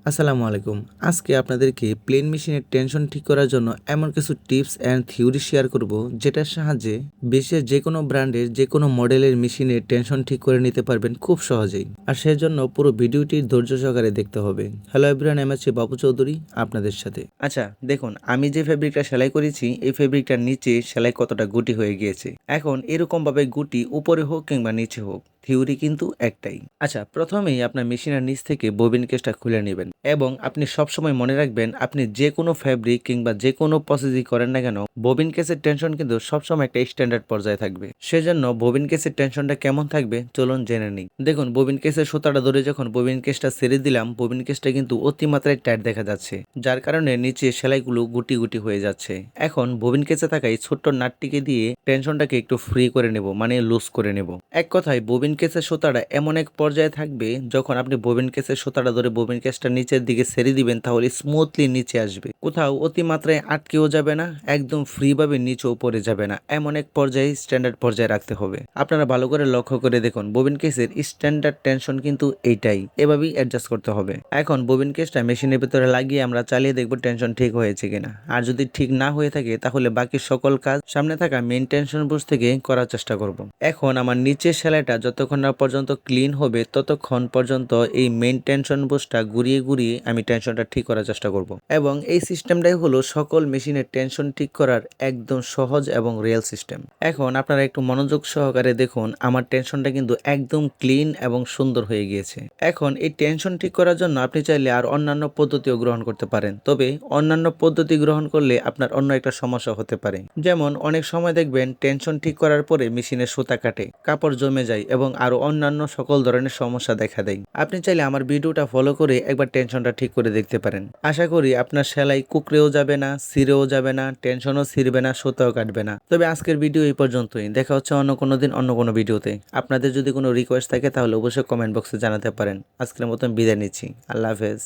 আসসালামু আলাইকুম। আজকে আপনাদেরকে প্লেন মেশিনের টেনশন ঠিক করার জন্য এমন কিছু টিপস অ্যান্ড থিওরি শেয়ার করব, যেটার সাহায্যে বিশ্বের যে কোনো ব্র্যান্ডের যে কোনো মডেলের মেশিনের টেনশন ঠিক করে নিতে পারবেন খুব সহজেই। আর সেজন্য পুরো ভিডিওটি ধৈর্য সহকারে দেখতে হবে। হ্যালো এভরিওয়ান, আমি আছি বাবু চৌধুরী আপনাদের সাথে। আচ্ছা দেখুন, আমি যে ফেব্রিকটা সেলাই করেছি এই ফেব্রিকটার নিচে সেলাই কতটা গুটি হয়ে গিয়েছে। এখন এরকম ভাবে গুটি উপরে হোক কিংবা নিচে হোক, থিওরি কিন্তু একটাই। আচ্ছা, প্রথমেই আপনার মেশিনের নিচ থেকে ববিন কেসটা খুলে নেবেন এবং আপনি সবসময় মনে রাখবেন, আপনি যে কোনো ফ্যাব্রিক কিংবা যে কোনো প্রসেসই করেন না কেন, ববিন কেসের টেনশন কিন্তু সবসময় একটা স্ট্যান্ডার্ড পর্যায়ে থাকবে। সেজন্য ববিন কেসের টেনশনটা কেমন থাকবে চলুন জেনে নিই। দেখুন, ববিন কেসের সুতাটা ধরে যখন ববিন কেসটা ছেড়ে দিলাম, ববিন কেসটা কিন্তু অতিমাত্রায় টাইট দেখা যাচ্ছে, যার কারণে নিচে সেলাইগুলো গুটি গুটি হয়ে যাচ্ছে। এখন ববিন কেসে থাকা এই ছোট্ট নাটটিকে দিয়ে টেনশনটাকে একটু ফ্রি করে নেব, মানে লুজ করে নেব। এক কথায় ববিন কেসের সুতাটা এমন এক পর্যায়ে থাকবে, যখন আপনি ববিন কেসের সুতাটা ধরে ববিন কেসটা নিচের দিকে ছেড়ে দিবেন তাহলে স্মুথলি নিচে আসবে, কোথাও অতিমাত্রায় আটকেও যাবে না, একদম ফ্রি ভাবে নিচেও পড়ে যাবে না। এমন এক পর্যায়ে স্ট্যান্ডার্ড পর্যায়ে রাখতে হবে। আপনারা ভালো করে লক্ষ্য করে দেখুন, ববিন কেসের স্ট্যান্ডার্ড টেনশন কিন্তু এইটাই, এভাবেই অ্যাডজাস্ট করতে হবে। এখন ববিন কেসটা মেশিনের ভিতরে লাগিয়ে আমরা চালিয়ে দেখব টেনশন ঠিক হয়েছে কিনা। আর যদি ঠিক না হয়ে থাকে তাহলে বাকি সকল কাজ সামনে থাকা মেইন টেনশন বুশ থেকে করার চেষ্টা করব। এখন আমার নিচের সেলাইটা যতক্ষণ না পর্যন্ত ক্লিন হবে ততক্ষণ পর্যন্ত এই মেইন টেনশন বুশটা ঘুরিয়ে ঘুরিয়ে আমি টেনশনটা ঠিক করার চেষ্টা করব। এবং এই সিস্টেমটাই হলো সকল মেশিনের টেনশন ঠিক করার একদম সহজ এবং রিয়েল সিস্টেম। এখন আপনারা একটু মনোযোগ সহকারে দেখুন, আমার টেনশনটা কিন্তু একদম ক্লিন এবং সুন্দর হয়ে গিয়েছে। এখন এই টেনশন ঠিক করার জন্য আপনি চাইলে আর অন্যান্য পদ্ধতিও গ্রহণ করতে পারেন, তবে অন্যান্য পদ্ধতি গ্রহণ করলে আপনার অন্য একটা সমস্যা হতে পারে। যেমন অনেক সময় দেখবেন টেনশন ঠিক করার পরে মেশিনের সুতা কাটে, কাপড় জমে যায় এবং আরো অন্যান্য সকল ধরনের সমস্যা দেখা দেয়। আপনি চাইলে আমার ভিডিওটা ফলো করে একবার টেনশনটা ঠিক করে দেখতে পারেন। আশা করি আপনার সেলাই কুকড়েও যাবে না, ছিঁড়েও যাবে না, টেনশনও ছিঁড়বে না, সুতাও কাটবে না। তবে আজকের ভিডিও এই পর্যন্তই। দেখা হচ্ছে অন্য কোনো দিন অন্য কোনো ভিডিওতে। আপনাদের যদি কোনো রিকোয়েস্ট থাকে তাহলে অবশ্যই কমেন্ট বক্সে জানাতে পারেন। আজকের মতন বিদায় নিচ্ছি। আল্লাহ হাফেজ।